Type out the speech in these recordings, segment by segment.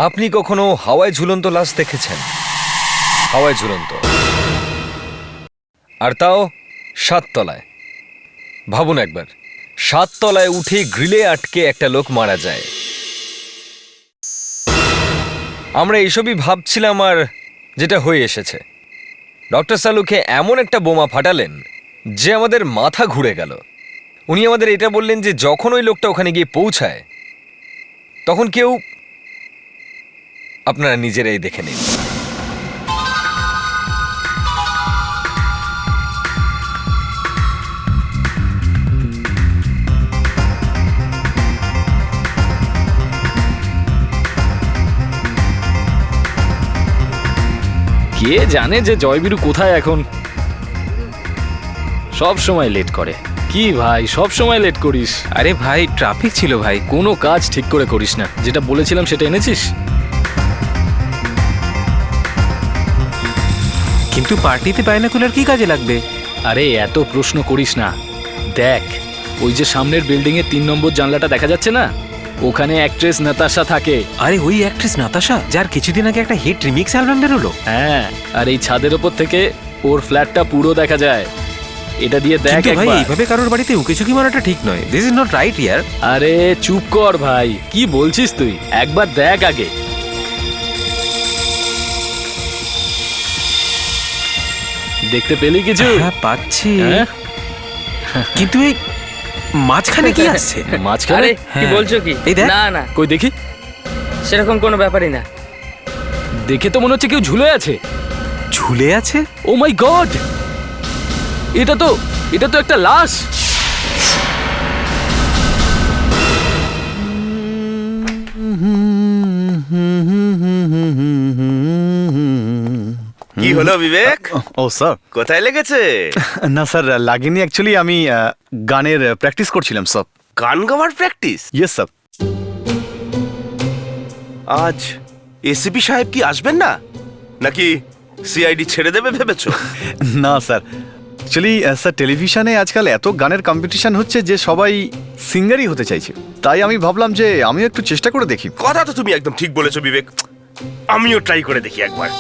আপনি কখনো হাওয়ায় ঝুলন্ত লাশ দেখেছেন? হাওয়ায় ঝুলন্ত, আর তাও 7 তলায়। ভাবুন একবার, 7 তলায় উঠে গ্রিলে আটকে একটা লোক মারা যায়। আমরা এইসবই ভাবছিলাম, আর যেটা হয়ে এসেছে, ডক্টর সালুকে এমন একটা বোমা ফাটালেন যে আমাদের মাথা ঘুরে গেল। উনি আমাদের এটা বললেন যে যখন ওই লোকটা ওখানে গিয়ে পৌঁছায় তখন কেউ, আপনারা নিজেরাই দেখে নিন। কে জানে যে জয়বীরু কোথায় এখন? সব সময় লেট করে। কি ভাই, সব সময় লেট করিস? আরে ভাই, ট্রাফিক ছিল ভাই। কোনো কাজ ঠিক করে করিস না। যেটা বলেছিলাম সেটা এনেছিস? কিন্তু পার্টিতে বাইনোকুলার কি কাজে লাগবে? আরে এত প্রশ্ন করিস না। দেখ, ওই যে সামনের বিল্ডিং এর 3 নম্বর জানলাটা দেখা যাচ্ছে না, ওখানে অ্যাক্ট্রেস নাতাশা থাকে। আরে ওই অ্যাক্ট্রেস নাতাশা, যার কিছুদিন আগে একটা হিট রিমিক্স অ্যালবাম বেরোলো। হ্যাঁ, আর এই ছাদের ওপর থেকে ওর ফ্ল্যাটটা পুরো দেখা যায়। এটা দিয়ে দেখ কিন্তু ভাই, একবার। এইভাবে কারোর বাড়িতে উকিঝুঁকি মারাটা ঠিক নয়। দিস ইজ নট রাইট ইয়ার। আরে চুপ কর ভাই, কি বলছিস তুই? একবার দেখ আগে। দেখতে পেলি কিছু? হ্যাঁ, পাচ্ছি। হ্যাঁ? কিন্তু এই মাঝখানে কি আসছে? মাঝখানে? আরে কি হ্যাঁ। বলছো কি? এই দেখ। না না, কই দেখি। সেরকম কোনো ব্যাপারই না। দেখে তো মনে হচ্ছে কেউ ঝুলে আছে। ঝুলে আছে? ও মাই গড, এটা তো একটা লাশ। কি হলো বিবেক? ও স্যার, কোথায় লেগেছে? না স্যার, লাগেনি। অ্যাকচুয়ালি আমি গানের প্র্যাকটিস করছিলাম স্যার। গান গাওয়ার প্র্যাকটিস? Yes sir. আজ এসিপি সাহেব কি আসবেন না, নাকি সিআইডি ছেড়ে দেবে ভেবেছো? না স্যার, অ্যাকচুয়ালি স্যার, টেলিভিশনে আজকাল এত গানের কম্পিটিশন হচ্ছে যে সবাই সিঙ্গারই হতে চাইছে। তাই আমি ভাবলাম যে আমিও একটু চেষ্টা করে দেখি। কথা তো তুমি একদম ঠিক বলেছো বিবেক, আমিও ট্রাই করে দেখি একবার।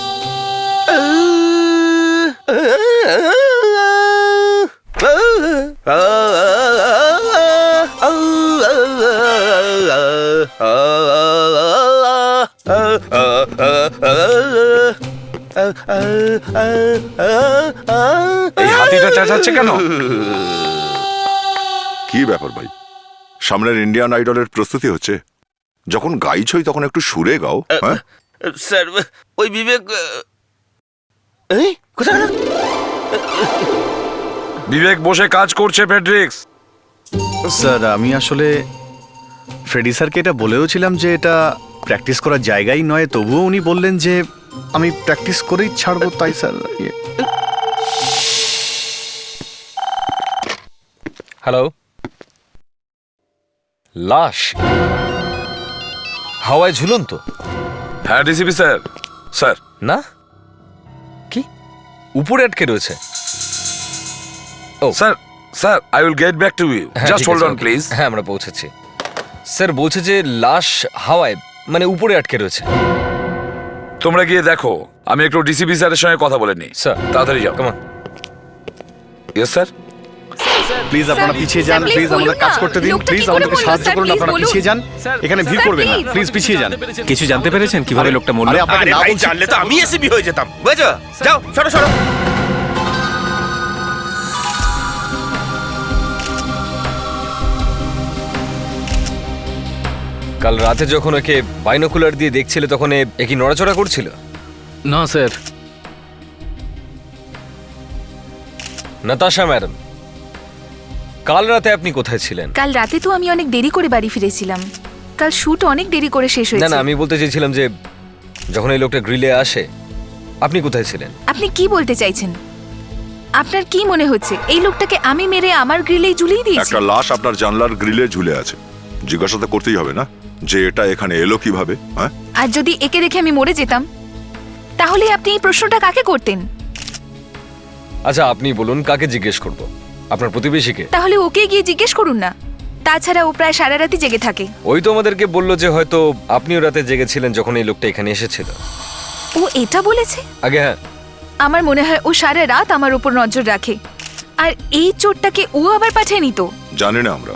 এই হাতিটা চেঁচাচ্ছে কেন? কি ব্যাপার ভাই, সামনের ইন্ডিয়ান আইডলের প্রস্তুতি হচ্ছে? যখন গাইছই তখন একটু সুরে গাও। হ্যাঁ, স্যার, ওই বিবেক এই কোথায় গেল? বিবেক বসে কাজ করছে ফেডরিক্স। স্যার, আমি আসলে ফ্রেডি স্যারকে এটা বলেও ছিলাম যে এটা প্র্যাকটিস করার জায়গাই নয়, তবুও উনি বললেন যে আমি প্র্যাকটিস করেই ছাড়বো। তাই স্যার। হ্যালো, লাশ হাওয়ায় ঝুলন্ত? হ্যাঁ ডিসিপি স্যার। স্যার, না, কি উপরে আটকে রয়েছে? Sir sir, I will get back to you. হ্যাঁ, জাস্ট ঠিক হোল্ড আছে, অন ওকে। প্লিজ। হ্যাঁ, আমরা পৌঁছেছি। স্যার বলছে যে লাশ হাওয়ায়, মানে উপরে আটকে রয়েছে। তোমরা গিয়ে দেখো, আমি একটু ডিসিপি স্যারের সঙ্গে কথা বলে নিই। স্যার, তাড়াতাড়ি যাও। Come on. Yes sir. Please আপনারা পিছিয়ে যান, স্যার, প্লিজ প্লিজ আমাদের বলুন কাজ না। করতে দিন, লোকটা প্লিজ কি করে আমাদেরকে বললো? সাহায্য স্যার, করুন। প্লিজ আপনারা বলুন। পিছিয়ে যান, এখানে ভিড় করবেন না। প্লিজ। প্লিজ পিছিয়ে যান। কিছু জানতে পেরেছেন কিভাবে লোকটা মরলো? আরে আপনাকে আরে না ভাই, বলছি। জানলে তো আমি এসিপি হয়ে যেতাম, বুঝেছো? যাও, সরো সরো। কাল রাতে যখন ওকে বাইনোকুলার দিয়ে দেখছিলে তখন এ কি নড়াচড়া করছিল? না স্যার। নাতাশা ম্যাডাম, কাল রাতে আপনি কোথায় ছিলেন? কাল রাতে তো আমি অনেক দেরি করে বাড়ি ফিরেছিলাম। কাল শুট অনেক দেরি করে শেষ না হয়েছে। না, আমি বলতে চাইছিলাম যে যখন এই লোকটা গ্রিলে আসে আপনি কোথায় ছিলেন? আপনি কি বলতে চাইছেন? আপনার কি মনে হচ্ছে এই লোকটাকে আমি মেরে আমার গ্রিলেই ঝুলিয়ে দিয়েছি? একটা লাশ আপনার জানলার গ্রিলে ঝুলে আছে, জিজ্ঞাসা তো করতেই হবে না যে এটা এখানে এলো কিভাবে। হ্যাঁ, আর যদি একে দেখে আমি মরে যেতাম, তাহলে আপনি এই প্রশ্নটা কাকে করতেন? আচ্ছা আপনি বলুন, কাকে জিজ্ঞেস করব? আপনার প্রতিবেশীকে? তাহলে ওকে গিয়ে জিজ্ঞেস করুন না। তাছাড়া ও প্রায় সারা রাতই জেগে থাকে। ওই তো আমাদেরকে বললো যে হয়তো আপনিও রাতে জেগেছিলেন যখন এই লোকটা এখানে এসেছিল। ও এটা বলেছে? আগে হ্যাঁ, আমার মনে হয় ও সারা রাত আমার উপর নজর রাখে। আর এই চোরটাকে ও আবার পাঠায়নি তো? জানি না আমরা,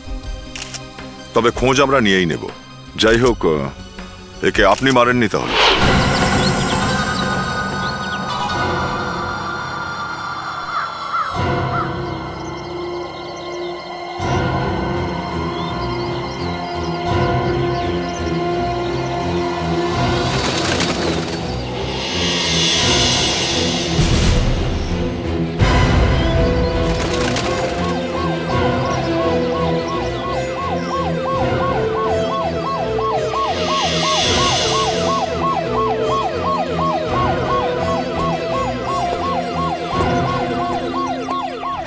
তবে খোঁজ আমরা নিয়েই নেব। যাই হোক, একে আপনি মারেননি তাহলে?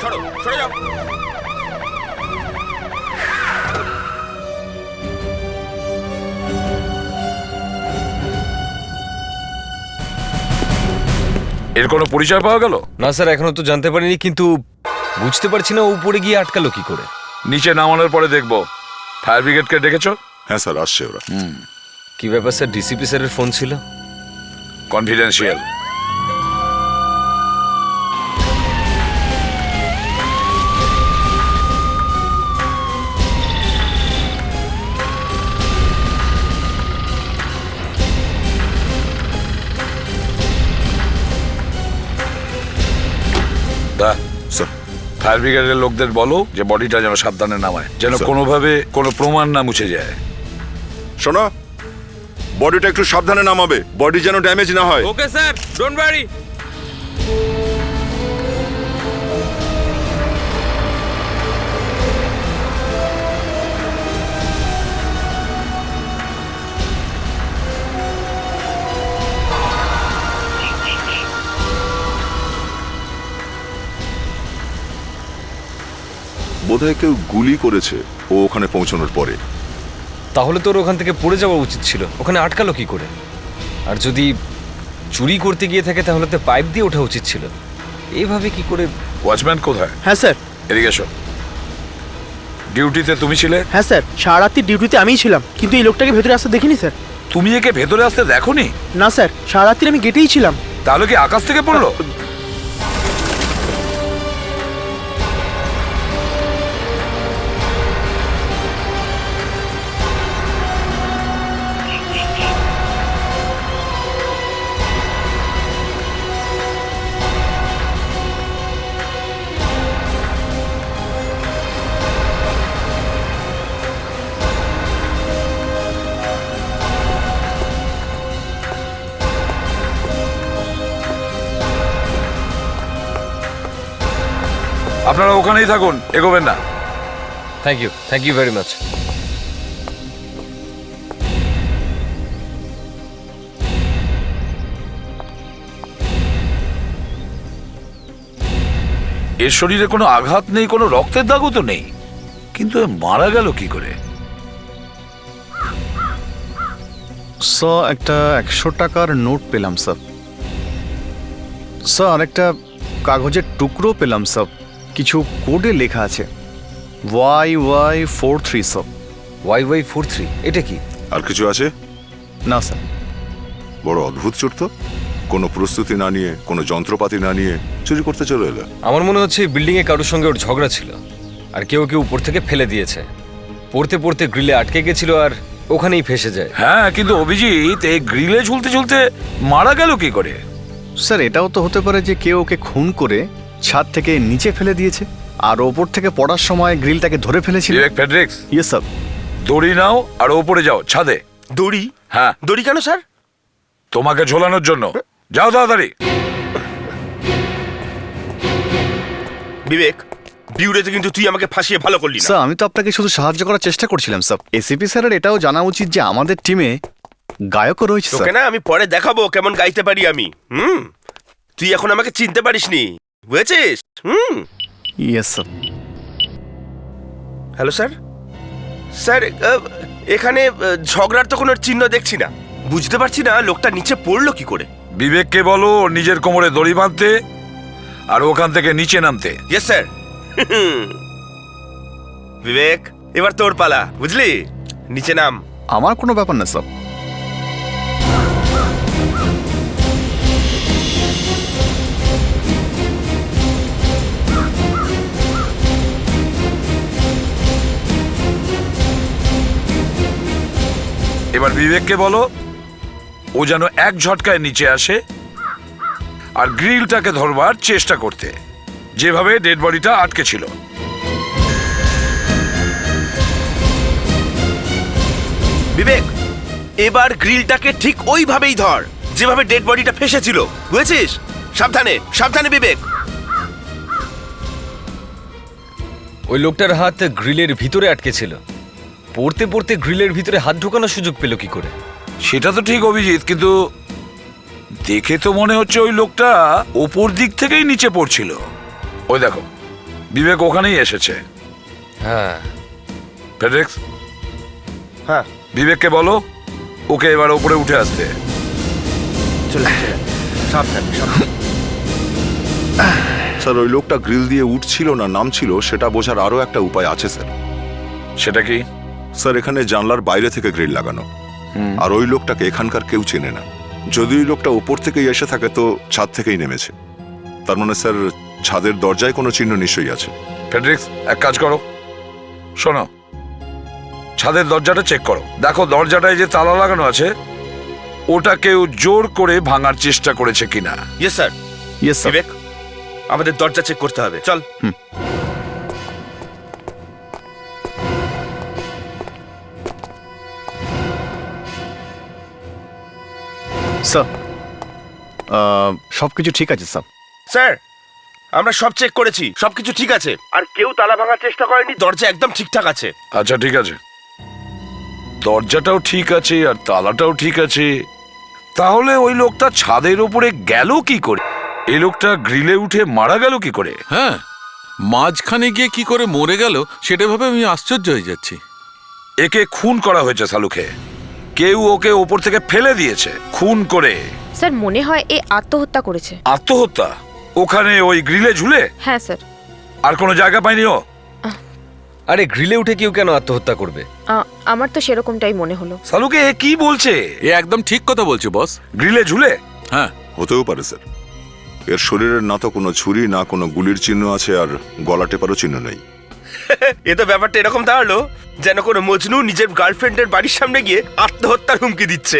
সরো, সরে যাও। এর কোনো পরিচয় পাওয়া গেল? না স্যার এখনো তো জানতে পারিনি, কিন্তু বুঝতে পারছি না ও উপরে গিয়ে আটকালো কি করে। নিচে নামানোর পরে দেখবো। ফায়ার ব্রিগেডকে ডেকেছো? হ্যাঁ স্যার, আসছে ওরা। কি ব্যাপার স্যার, ডিসিপি স্যারের ফোন ছিল? কনফিডেন্সিয়াল। স্যার, ফায়ার ব্রিগেডের লোকদের বলো যে বডিটা যেন সাবধানে নামায়, যেন স্যার। কোনোভাবে কোনো প্রমাণ না মুছে যায়। শোনো, বডিটা একটু সাবধানে নামাবে, বডি যেন ড্যামেজ না হয়। Okay sir, don't worry. বোধহয় কেউ গুলি করেছে ও ওখানে পৌঁছানোর পরে। তাহলে তোর ওখান থেকে পড়ে যাওয়া উচিত ছিল, ওখানে আটকালো কি করে? আর যদি চুরি করতে গিয়ে থাকে তাহলে তো পাইপ দিয়ে ওঠা উচিত ছিল, এইভাবে কি করে? ওয়াচম্যান কোথায়? হ্যাঁ স্যার। এদিকে এসো। ডিউটিতে তুমি ছিলে? হ্যাঁ স্যার, সারা রাত্রি ডিউটিতে আমিই ছিলাম, কিন্তু এই লোকটাকে ভেতরে আসতে দেখিনি স্যার। তুমি একে ভেতরে আসতে দেখোনি? না স্যার, সারা রাত্রি আমি গেটেই ছিলাম। তাহলে কি আকাশ থেকে পড়লো? আপনারা ওখানেই থাকুন, এগোবেন না। Thank you very much. এর শরীরে কোনো আঘাত নেই, কোনো রক্তের দাগও তো নেই, কিন্তু এ মারা গেল কি করে? স্যার একটা 100 টাকার নোট পেলাম স্যার। স্যার একটা কাগজের টুকরো পেলাম স্যার, কিছু কোডে লেখা আছে YY43 স্যার। YY43 এটা কি? আর কিছু আছে? না স্যার। বড় অদ্ভুত চোর তো, কোনো প্রস্তুতি না নিয়ে, কোনো যন্ত্রপাতি না নিয়ে চুরি করতে চলে এলো। আমার মনে হচ্ছে বিল্ডিং এ কারোর সঙ্গে ওর ঝগড়া ছিল, আর কেউ উপর থেকে ফেলে দিয়েছে। পড়তে পড়তে গ্রিলে আটকে গেছিল আর ওখানেই ফেসে যায়। হ্যাঁ, কিন্তু অভিজিৎ এই গ্রিলে ঝুলতে ঝুলতে মারা গেল কি করে? স্যার এটাও তো হতে পারে যে কেউ ওকে খুন করে ছাদ থেকে নিচে ফেলে দিয়েছে, আর ওপর থেকে পড়ার সময় গ্রিলটাকে ধরে ফেলেছিল। বিবেক ফেডরিক্স, ইয়েস স্যার। দড়ি নাও আর ওপরে যাও ছাদে। দড়ি? হ্যাঁ। দড়ি কেন স্যার? তোমাকে ঝোলানোর জন্য। যাও তাড়াতাড়ি। বিবেক, বিউরেতে কিন্তু তুই আমাকে ফাঁসিয়ে ভালো করলি না। স্যার আমি তো আপনাকে শুধু সাহায্য করার চেষ্টা করছিলাম স্যার। এসিপি স্যারের এটাও জানা উচিত যে আমাদের টিমে গায়কও রয়েছে তোকে স্যার। না আমি পরে দেখাবো কেমন গাইতে পারি আমি। তুই এখন আমাকে চিনতে পারিসনি, বুঝেছিস? Yes sir. Hello sir. Sir এখানে ঝগড়ার তো কোনো চিহ্ন দেখছি না, বুঝতে পারছি না লোকটা নিচে পড়লো কি করে। বিবেককে বলো ওর নিজের কোমরে দড়ি বাঁধতে আর ওখান থেকে নিচে নামতে। Yes sir. বিবেক, এবার তোর পালা, বুঝলি? নিচে নাম। আমার কোনো ব্যাপার না স্যার। এবার বিবেককে বলো ও যেন এক ঝটকায় নিচে আসে আর গ্রিলটাকে ধরবার চেষ্টা করতে, যেভাবে ডেড বডিটা আটকে ছিল। বিবেক, এবার গ্রিলটাকে ঠিক ওইভাবেই ধর যেভাবে ডেড বডিটা ফেসেছিল, বুঝেছিস? সাবধানে সাবধানে বিবেক। ওই লোকটার হাত গ্রিলের ভিতরে আটকে ছিল। পড়তে পড়তে গ্রিলের ভিতরে হাত ঢোকানোর সুযোগ পেল কি করে? সেটা তো ঠিক অভিজিৎ, কিন্তু দেখে তো মনে হচ্ছে ওই লোকটা ওপর দিক থেকেই নিচে পড়ছিল। ওই দেখো, বিবেক ওখানেই এসেছে। হ্যাঁ, ফেডরিক্স, হ্যাঁ, বিবেককে বলো ওকে এবার ওপরে উঠে আসতে। চলে চলে, সাবধানে সাবধানে। স্যার, ওই লোকটা গ্রিল দিয়ে উঠছিল না নামছিল সেটা বোঝার আরও একটা উপায় আছে স্যার। সেটা কি? স্যার, এখানে জানলার বাইরে থেকে গ্রিল লাগানো, আর ওই লোকটাকে এখানকার কেউ চেনে না। যদি ওই লোকটা ওপর থেকেই এসে থাকে তো ছাদ থেকেই নেমেছে। তার মানে স্যার, ছাদের দরজায় কোনো চিহ্ন নিশ্চয়ই আছে। ফেডরিক্স, এক কাজ করো, শোনো, ছাদের দরজাটা চেক করো, দেখো দরজাটায় যে তালা লাগানো আছে ওটা কেউ জোর করে ভাঙার চেষ্টা করেছে কিনা। Yes sir. Yes sir. Vivek, আমাদের দরজা চেক করতে হবে, চল। স্যার, সব কিছু ঠিক আছে স্যার। স্যার, আমরা সব চেক করেছি, সবকিছু ঠিক আছে, আর কেউ তালা ভাঙার চেষ্টা করেনি, দরজা একদম ঠিকঠাক আছে। আচ্ছা ঠিক আছে, দরজাটাও ঠিক আছে আর তালাটাও ঠিক আছে, তাহলে ওই লোকটা ছাদের উপরে গেল কি করে? এই লোকটা গ্রিলে উঠে মারা গেল কি করে? হ্যাঁ, মাঝখানে গিয়ে কি করে মরে গেল সেটা ভাবে আমি আশ্চর্য হয়ে যাচ্ছি। একে খুন করা হয়েছে সালুকে, কেউ ওকে ওপর থেকে ফেলে দিয়েছে খুন করে। স্যার, মনে হয় এ আত্মহত্যা করেছে। আত্মহত্যা? ওখানে ওই গ্রিলে ঝুলে? হ্যাঁ স্যার। আর কোনো জায়গা পায়নি ও? আরে গ্রিলে উঠে কেউ কেন আত্মহত্যা করবে? আমার তো সেরকমটাই মনে হলো। সালুকে এ কি বলছে? এ একদম ঠিক কথা বলছে বস। গ্রিলে ঝুলে? হ্যাঁ, হতেও পারে স্যার। এর শরীরের না তো কোনো ছুরি না কোনো গুলির চিহ্ন আছে, আর গলা টেপারও চিহ্ন নেই। এ তো ব্যাপারটা এরকম দাঁড়ালো যেন কোনো মজনু নিজের গার্লফ্রেন্ডের বাড়ির সামনে গিয়ে আত্মহত্যার হুমকি দিচ্ছে।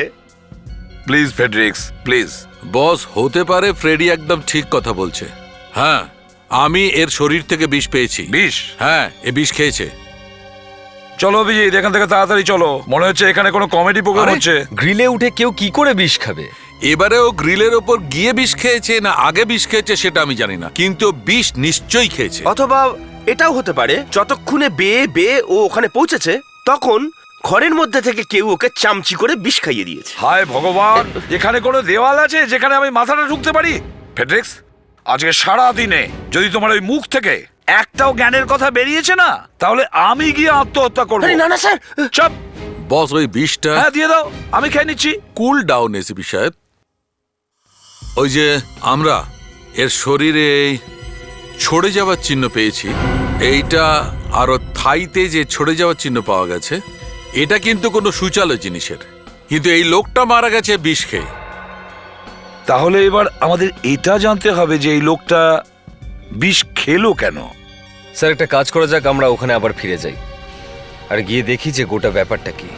Please ফেডরিক্স, please. বস, হতে পারে ফ্রেডি একদম ঠিক কথা বলছে। হ্যাঁ, আমি এর শরীর থেকে বিষ পেয়েছি। বিষ? হ্যাঁ, এ বিষ খেয়েছে। চলো অভিজিৎ, এখান থেকে তাড়াতাড়ি চলো, মনে হচ্ছে এখানে কোনো কমেডি প্রোগ্রাম হচ্ছে। গ্রিলে উঠে কেউ কি করে বিষ খাবে? এবারে ও গ্রিলের ওপর গিয়ে বিষ খেয়েছে না আগে বিষ খেয়েছে সেটা আমি জানি না, কিন্তু বিষ নিশ্চয়ই খেয়েছে। অথবা এটাও হতে পারে যতক্ষণে বেয়ে বেয়ে ও ওখানে পৌঁছেছে তখন ঘরের মধ্যে থেকে কেউ ওকে চামচি করে বিষ খাইয়ে দিয়েছে। হায় ভগবান, এখানে কোনো দেওয়াল আছে যেখানে আমি মাথাটা ঢুকতে পারি? ফেডরিক্স, আজকে সারা দিনে যদি তোমার ওই মুখ থেকে একটাও জ্ঞানের কথা বেরিয়েছে না, তাহলে আমি গিয়ে আত্মহত্যা করবো। না না স্যার। চুপ। বস, ওই বিষটা হ্যাঁ দিয়ে দাও, আমি খেয়ে নিচ্ছি। কুল ডাউন এসিপি সাহেব। ওই যে আমরা এর শরীরে ছড়ে যাওয়ার চিহ্ন পেয়েছি, এইটা আরো থাইতে যে ছড়ে যাওয়ার চিহ্ন পাওয়া গেছে, এটা কিন্তু কোনো সুচালো জিনিসের, কিন্তু এই লোকটা মারা গেছে বিষ খেয়ে। তাহলে এবার আমাদের এটা জানতে হবে যে এই লোকটা বিষ খেলো কেন। স্যার, একটা কাজ করা যাক, আমরা ওখানে আবার ফিরে যাই আর গিয়ে দেখি যে গোটা ব্যাপারটা কি।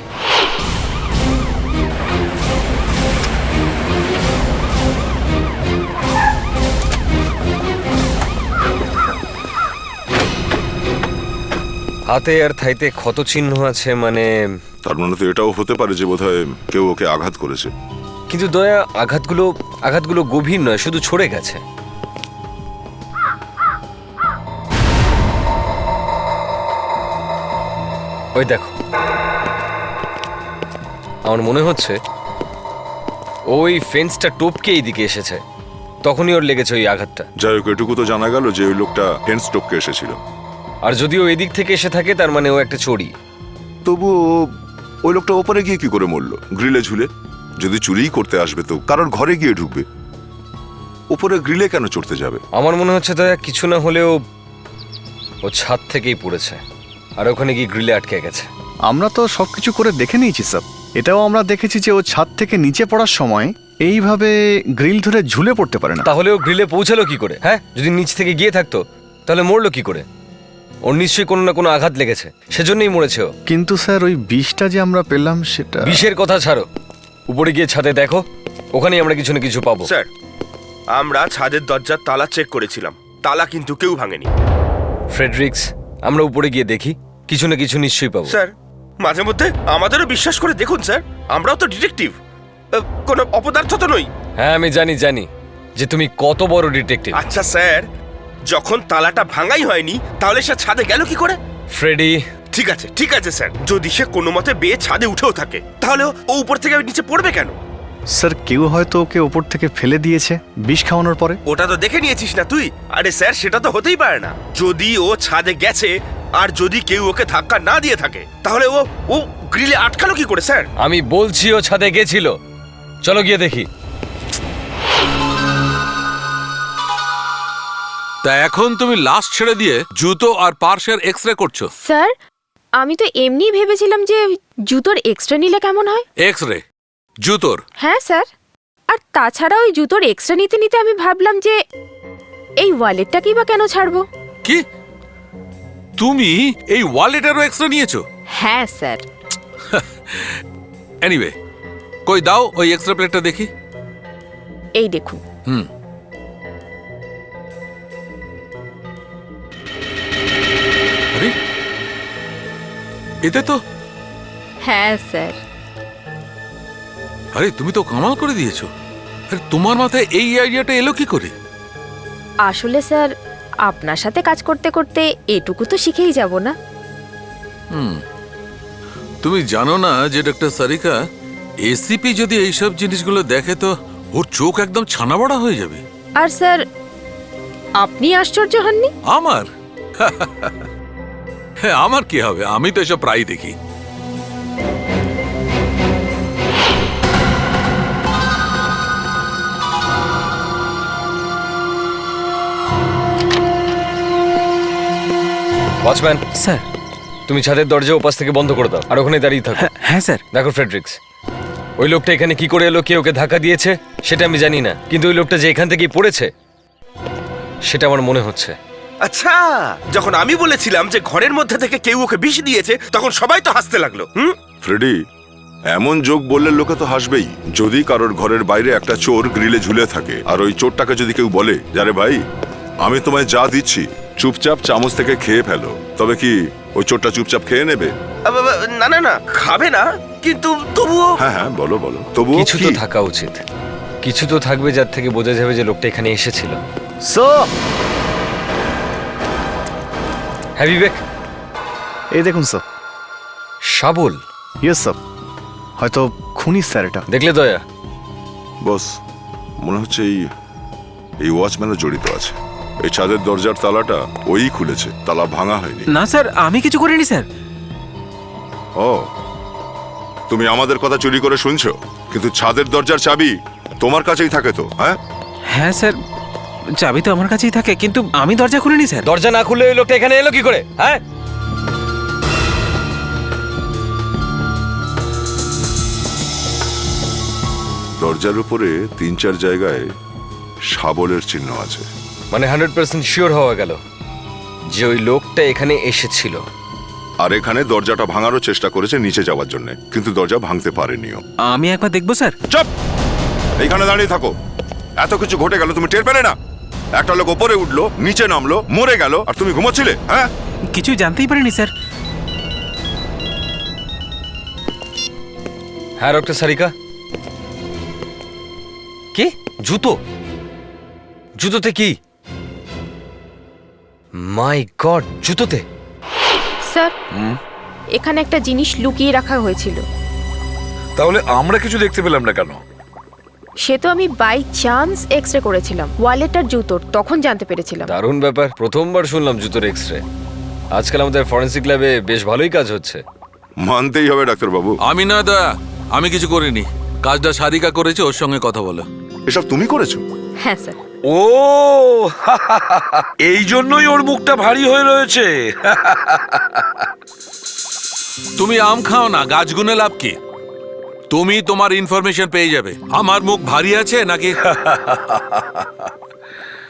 হাতে আর থাইতে ক্ষত চিহ্ন আছে, মানে তার মানে তো এটাও হতে পারে যে বোধহয় কেউ ওকে আঘাত করেছে। কিন্তু দয়া, আঘাতগুলো গভীর নয়, শুধু ছড়ে গেছে। ওই দেখো, আমার মনে হচ্ছে ওই ফেন্সটা টপকে এইদিকে এসেছে, তখনই ওর লেগেছে ওই আঘাতটা। যাই হোক, এটুকু তো জানা গেল যে ওই লোকটা ফেন্স টপকে এসেছিল। আর যদিও এদিক থেকে এসে থাকে তার মানে ও একটা চোরই। তবুও ওই লোকটা ওপরে গিয়ে কি করে মরলো? গ্রিলে ঝুলে? যদি চুরিই করতে আসবে তো কারোর ঘরে গিয়ে ঢুকবে, ওপরে গ্রিলে কেন চড়তে যাবে? আমার মনে হচ্ছে দয়া, কিছু না হলেও ও ছাদ থেকেই পড়েছে। আর ওখানে গিয়ে গ্রিলে আটকে গেছে। আমরা তো সবকিছু করে দেখে নিয়েছি স্যার। এটাও আমরা দেখেছি যে ও ছাদ থেকে নিচে পড়ার সময় এইভাবে গ্রিল ধরে ঝুলে পড়তে পারে না। তাহলে ও গ্রিলে পৌঁছালো কি করে? হ্যাঁ, যদি নিচ থেকে গিয়ে থাকতো তাহলে মরলো কি করে? ওর নিশ্চয়ই কোনো না কোনো আঘাত লেগেছে, সেজন্যই মরেছে ও। কিন্তু স্যার ওই বিষটা যে আমরা পেলাম সেটা... বিষের কথা ছাড়ো, উপরে গিয়ে ছাদে দেখো, ওখানেই আমরা কিছু না কিছু পাবো। স্যার, আমরা ছাদের দরজার তালা চেক করেছিলাম, তালা কিন্তু কেউ ভাঙেনি। ফ্রেডরিক্স, আমরা উপরে গিয়ে দেখি, কিছু না কিছু নিশ্চয়ই পাবো। স্যার, মাঝে মধ্যে আমাদেরও বিশ্বাস করে দেখুন স্যার, আমরাও তো ডিটেকটিভ, কোনো অপদার্থ তো নই। হ্যাঁ, আমি জানি যে তুমি কত বড় ডিটেকটিভ। আচ্ছা স্যার, যখন তালাটা ভাঙাই হয়নি তাহলে সে ছাদে গেল কি করে? ফ্রেডি, ঠিক আছে স্যার, যদি সে কোনো মতে বেয়ে ছাদে উঠেও থাকে তাহলে ও উপর থেকে নিচে পড়বে কেন? স্যার, কেউ হয়তো ওকে ওপর থেকে ফেলে দিয়েছে বিষ খাওয়ানোর পরে। ওটা তো দেখে নিয়েছিস না তুই? আরে স্যার, সেটা তো হতেই পারে না। যদি ও ছাদে গেছে আর যদি কেউ ওকে ধাক্কা না দিয়ে থাকে তাহলে ও গ্রিলে আটকালো কি করে স্যার? আমি বলছি ও ছাদে গেছিল, চলো গিয়ে দেখি। তা এখন তুমি লাশ ছেড়ে দিয়ে জুতো আর পার্সের এক্সরে করছো? স্যার, আমি তো এমনি ভেবেছিলাম যে জুতোর এক্সট্রা নিলে কেমন হয়। এক্সরে জুতোর? হ্যাঁ স্যার, আর তাছাড়া ওই জুতোর এক্সট্রা নিতে নিতে আমি ভাবলাম যে এই ওয়ালেটটাকেই বা কেন ছাড়বো। কি তুমি এই ওয়ালেটেরও এক্সরে নিয়েছো? হ্যাঁ স্যার। এনিওয়ে, কই দাও ওই এক্সরে প্লেটটা দেখি। এই দেখুন। আরে এতে তো... হ্যাঁ স্যার। আরে তুমি তো কামাল করে দিয়েছো। আরে তোমার মাথায় এই আইডিয়াটা এলো কি করে? আসলে স্যার, আপনার সাথে কাজ করতে করতে এটুকু তো শিখেই যাব না। তুমি জানো না যে ডক্টর সারিকা, এসিপি যদি এইসব জিনিসগুলো দেখে তো ওর চোখ একদম ছানাবড়া হয়ে যাবে। আর স্যার, আপনি আশ্চর্য হননি? আমার? হ্যাঁ, আমার কি হবে, আমি তো এসব প্রায় দেখি। Watchman sir. তুমি ছাদের দরজা ওপাশ থেকে বন্ধ করে দাও আর ওখানে দাঁড়িয়ে থাকো। হ্যাঁ স্যার। দেখো ফ্রেডরিক্স, ওই লোকটা এখানে কি করে এলো, কে ওকে ধাক্কা দিয়েছে সেটা আমি জানি না, কিন্তু ওই লোকটা যে এখান থেকেই পড়েছে সেটা আমার মনে হচ্ছে। আচ্ছা, যখন আমি বলেছিলাম যে ঘরের মধ্যে থেকে কেউ ওকে বিষ দিয়েছে তখন সবাই তো হাসতে লাগলো। ফ্রেডি, এমন যোগ বললে লোকে তো হাসবেই। যদি কারোর ঘরের বাইরে একটা চোর গ্রিলে ঝুলে থাকে আর ওই চোরটাকে যদি কেউ বলে, যারে ভাই আমি তোমায় যা দিচ্ছি চুপচাপ চামচ থেকে খেয়ে ফেলো, তবে কি ওই চোরটা চুপচাপ খেয়ে নেবে? না না না, খাবে না, কিন্তু তবুও... হ্যাঁ বলো তবুও কিছু তো থাকা উচিত, কিছু তো থাকবে যার থেকে বোঝা যাবে যে লোকটা এখানে এসেছিল। হ্যাঁ বিবেক, এই দেখুন স্যার। শাবল? ইয়েস স্যার, হয়তো খুনি স্যার এটা। দেখলে দয়া? বস, মনে হচ্ছে এই ওয়াচম্যানও জড়িত আছে। এই ছাদের দরজার তালাটা ওই খুলেছে, তালা ভাঙা হয়নি। না স্যার, আমি কিছু করিনি স্যার। ও, তুমি আমাদের কথা চুরি করে শুনছো, কিন্তু ছাদের দরজার চাবি তোমার কাছেই থাকে তো? হ্যাঁ স্যার, চাবি তো আমার কাছেই থাকে, কিন্তু আমি দরজা খুলিনি স্যার। দরজা না খুললে ওই লোকটা এখানে এলো কি করে? হ্যাঁ, দরজার উপরে 3-4 জায়গায় শাবলের চিহ্ন আছে। মানে 100% শিওর হওয়া গেল যে ওই লোকটা এখানে এসেছিল। আর এখানে দরজাটা ভাঙারও চেষ্টা করেছে নিচে যাওয়ার জন্য, কিন্তু দরজা ভাঙতে পারেনিও। আমি একবার দেখবো স্যার। চুপ! এইখানে দাঁড়িয়ে থাকো। এত কিছু ঘটে গেল, তুমি টের পেলে না? একটা লোক ওপরে উঠলো, নিচে নামলো, মরে গেল, আর তুমি ঘুমাচ্ছিলে? হ্যাঁ, কিছু জানতেই পারিনি স্যার। হ্যাঁ ডক্টর সারিকা, কি জুতোতে কি? মাই গড, জুতোতে? স্যার, এখানে একটা জিনিস লুকিয়ে রাখা হয়েছিল। তাহলে আমরা কিছু দেখতে পেলাম না কেন? সে তো আমি বাই চান্স এক্সরে করেছিলাম ওয়ালেট আর জুতোর, তখন জানতে পেরেছিলাম। দারুণ ব্যাপার, প্রথমবার শুনলাম জুতোর এক্সরে। আজকাল আমাদের ফরেন্সিক ল্যাবে বেশ ভালোই কাজ হচ্ছে। মানতেই হবে ডাক্তারবাবু। আমি না দা, আমি কিছু করিনি। কাজটা সারিকা করেছে, ওর সঙ্গে কথা বলো। এসব তুমি করেছো? হ্যাঁ স্যার। ও, এই জন্যই ওর মুখটা ভারী হয়ে রয়েছে। তুমি আম খাও না, গাছ গুনে লাভ কি? তুমি তোমার ইনফরমেশন পেয়ে যাবে। আমার মুখ ভারী আছে নাকি?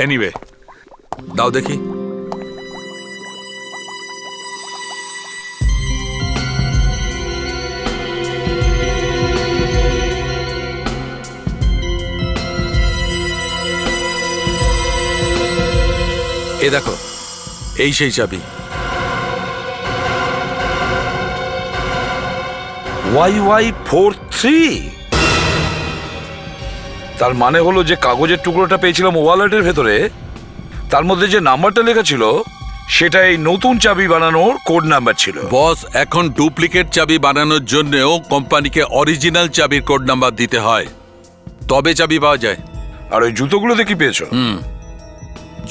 এনিওয়ে, দাও দেখি। এ দেখো, এই সেই চাবি। YY43, তার মানে হলো যে কাগজের টুকরোটা পেয়েছিলাম ওয়ালেটের ভেতরে, তার মধ্যে যে নাম্বারটা লেখা ছিল সেটা এই নতুন চাবি বানানোর কোড নাম্বার ছিল। বস, এখন ডুপ্লিকেট চাবি বানানোর জন্যও কোম্পানিকে অরিজিনাল চাবির কোড নাম্বার দিতে হয়, তবে চাবি পাওয়া যায়। আর ওই জুতোগুলোতে কি পেয়েছো?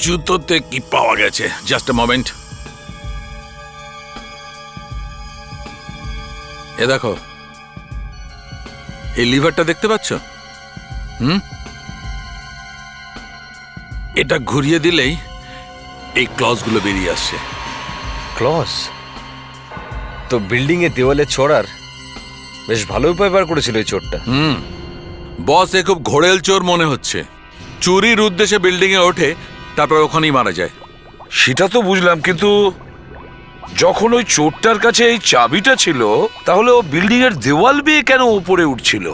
জুতোতে কি পাওয়া গেছে? Just a moment. এ দেখো, এই লিভারটা দেখতে পাচ্ছ? এটা ঘুরিয়ে দিলেই এই ক্লজগুলো বেরিয়ে আসছে। ক্লস? তো বিল্ডিং এ দেওয়ালে চড়ার বেশ ভালো উপায় বার করেছিল এই চোরটা। বস, এ খুব ঘোড়েল চোর মনে হচ্ছে। চুরির উদ্দেশ্যে বিল্ডিং এ ওঠে, তারপর ওখানেই মারা যায়। সেটা তো বুঝলাম, কিন্তু যখন ওই চোরটার কাছে এই চাবিটা ছিল, তাহলে ও বিল্ডিং এর দেওয়াল বেয়ে কেন উপরে উঠছিল?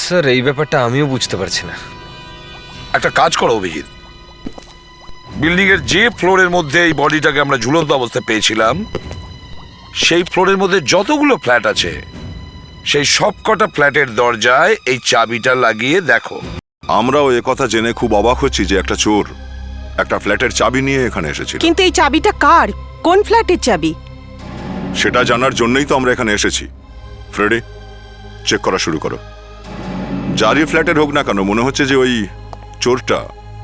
স্যার, এই ব্যাপারটা আমিও বুঝতে পারছি না। একটা কাজ করো অভিজিৎ, বিল্ডিং এর যে ফ্লোরের মধ্যে এই বডিটাকে আমরা ঝুলন্ত অবস্থায় পেয়েছিলাম, সেই ফ্লোরের মধ্যে যতগুলো ফ্ল্যাট আছে, সেই সবকটা ফ্ল্যাটের দরজায় এই চাবিটা লাগিয়ে দেখো। আমরাও একথা জেনে খুব অবাক হচ্ছি যে একটা চোর একটা ফ্ল্যাটের চাবি নিয়ে এখানে এসেছিল। কিন্তু এই চাবিটা কার? কোন ফ্ল্যাটের চাবি? সেটা জানার জন্যই তো আমরা এখানে এসেছি। ফ্রেডি, চেক করা শুরু করো। যারই ফ্ল্যাটের হোক না কেন, মনে হচ্ছে যে ওই চোরটা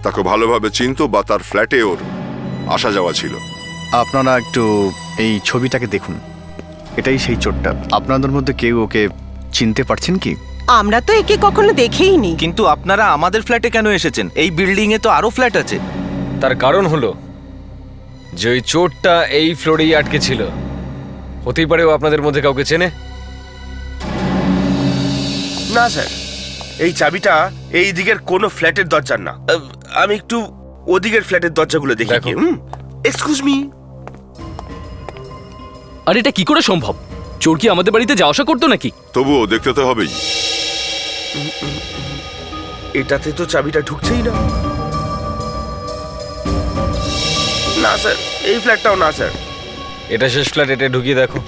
তাকে ভালোভাবে চিনতো বা তার ফ্ল্যাটে ওর আসা যাওয়া ছিল। আপনারা একটু এই ছবিটাকে দেখুন, এটাই সেই চোরটা। আপনাদের মধ্যে কেউ ওকে চিনতে পারছেন কি? আমরা তো একে কখনো দেখেইনি। কিন্তু আপনারা আমাদের ফ্ল্যাটে কেন এসেছেন? এই বিল্ডিং এ তো আরো ফ্ল্যাট আছে। তার কারণ হলো যে ওই চোরটা এই ফ্লোরেই আটকে ছিল। হতেই পারে ও আপনাদের মধ্যে কাউকে চেনে। না স্যার, এই চাবিটা এই দিকের কোনো ফ্ল্যাটের দরজার না। আমি একটু ওদিকের ফ্ল্যাটের দরজাগুলো দেখি। দেখো। Excuse me. আর এটা কি করে সম্ভব? চোর কি আমাদের বাড়িতে যাওয়া আসা করতো নাকি? তবুও দেখতে তো হবেই। এটাতে তো চাবিটা ঢুকছেই না। না স্যার, এই ফ্ল্যাটটাও না স্যার। এটা শেষ ফ্ল্যাট, এটা ঢুকিয়ে দেখো।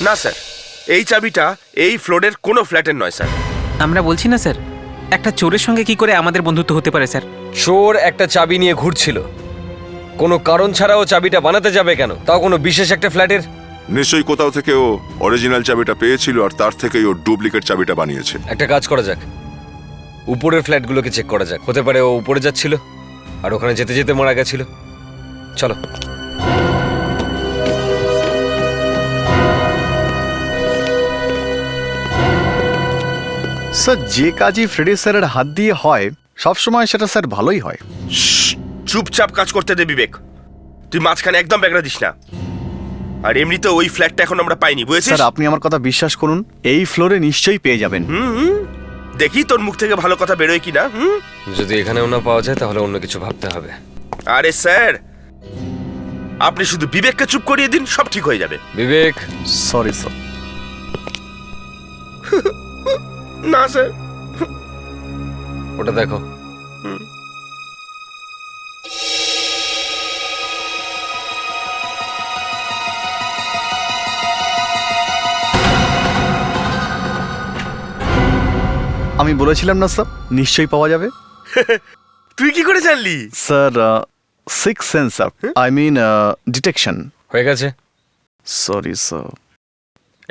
না স্যার, এই চাবিটা এই ফ্লোরের কোনো ফ্ল্যাটের নয় স্যার। আমরা বলছি না স্যার, একটা চোরের সঙ্গে কি করে আমাদের বন্ধুত্ব হতে পারে স্যার? চোর একটা চাবি নিয়ে ঘুরছিল, কোনো কারণ ছাড়াও চাবিটা বানাতে যাবে কেন, তাও কোনো বিশেষ একটা ফ্ল্যাটের? নিশ্চয়ই কোথাও থেকে ও অরিজিনাল চাবিটা পেয়েছিল আর তার থেকেই ও ডুপ্লিকেট চাবিটা বানিয়েছে। একটা কাজ করা যাক, উপরের ফ্ল্যাটগুলোকে চেক করা যাক। হতে পারে ও উপরে যাচ্ছিল আর ওখানে যেতে যেতে মারা গেছিল। চলো। স্যার, যে কাজই ফ্রেডি স্যারের হাত দিয়ে হয় সবসময় সেটা স্যার ভালোই হয়। চুপচাপ কাজ করতে দে বিবেক, তুই মাঝখানে একদম ব্যাগড়া দিস না। আর এমনিতে ওই ফ্ল্যাটটা এখন আমরা পাইনি, বুঝেছিস? স্যার, আপনি আমার কথা বিশ্বাস করুন, এই ফ্লোরে নিশ্চয়ই পেয়ে যাবেন। দেখি তোর মুখ থেকে ভালো কথা বেরোয় কিনা। যদি এখানেও না পাওয়া যায় তাহলে অন্য কিছু ভাবতে হবে। আরে স্যার, আপনি শুধু বিবেককে চুপ করিয়ে দিন, সব ঠিক হয়ে যাবে। বিবেক। Sorry sir. না স্যার। ওটা দেখো। আমি বলেছিলাম না স্যার, নিশ্চয়ই পাওয়া যাবে। তুই কি করে জানলি? Sir, six sense up, I mean detection হয়ে গেছে। Sorry sir.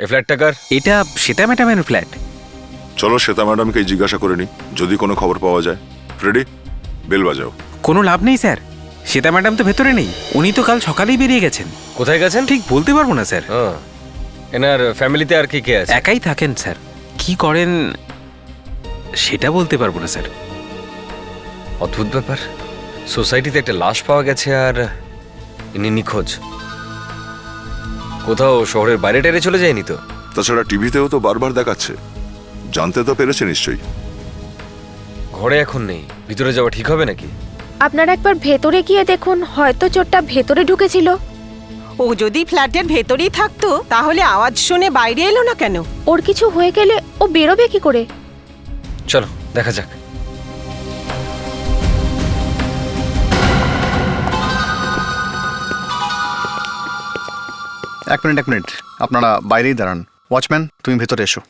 এই ফ্ল্যাটটা কার? এটা শ্বেতা ম্যাডামের ফ্ল্যাট। চলো শ্বেতা ম্যাডামকে জিজ্ঞাসা করে নি, যদি কোনো খবর পাওয়া যায়। ফ্রেডি, বেল বাজাও। কোনো লাভ নেই স্যার, শ্বেতা ম্যাডাম তো ভেতরে নেই। উনি তো কাল সকালেই বেরিয়ে গেছেন। কোথায় গেছেন ঠিক বলতে পারবো না স্যার। এনার ফ্যামিলিতে আর কে কে আছে? একাই থাকেন স্যার। কি করেন সেটা বলতে পারবো না স্যার। অদ্ভুত ব্যাপার, সোসাইটিতে একটা লাশ পাওয়া গেছে আর ইনি নিখোঁজ। কোথাও শহরের বাইরে টেরে চলে যায়নি তো? তাছাড়া টিভিতেও তো বারবার দেখাচ্ছে, জানতে তো পেরেছে নিশ্চয়ই। ঘরে এখন নেই, ভিতরে যাওয়া ঠিক হবে নাকি? আপনারা একবার ভেতরে গিয়ে দেখুন, হয়তো চোরটা ভেতরে ঢুকেছিল। ও যদি ফ্ল্যাটের ভেতরেই থাকতো তাহলে আওয়াজ শুনে বাইরে এলো না কেন? ওর কিছু হয়ে গেলে ও বেরোবে কি করে? চলো দেখা যাক। এক মিনিট, আপনারা বাইরেই দাঁড়ান। ওয়াচম্যান, তুমি ভেতরে এসো।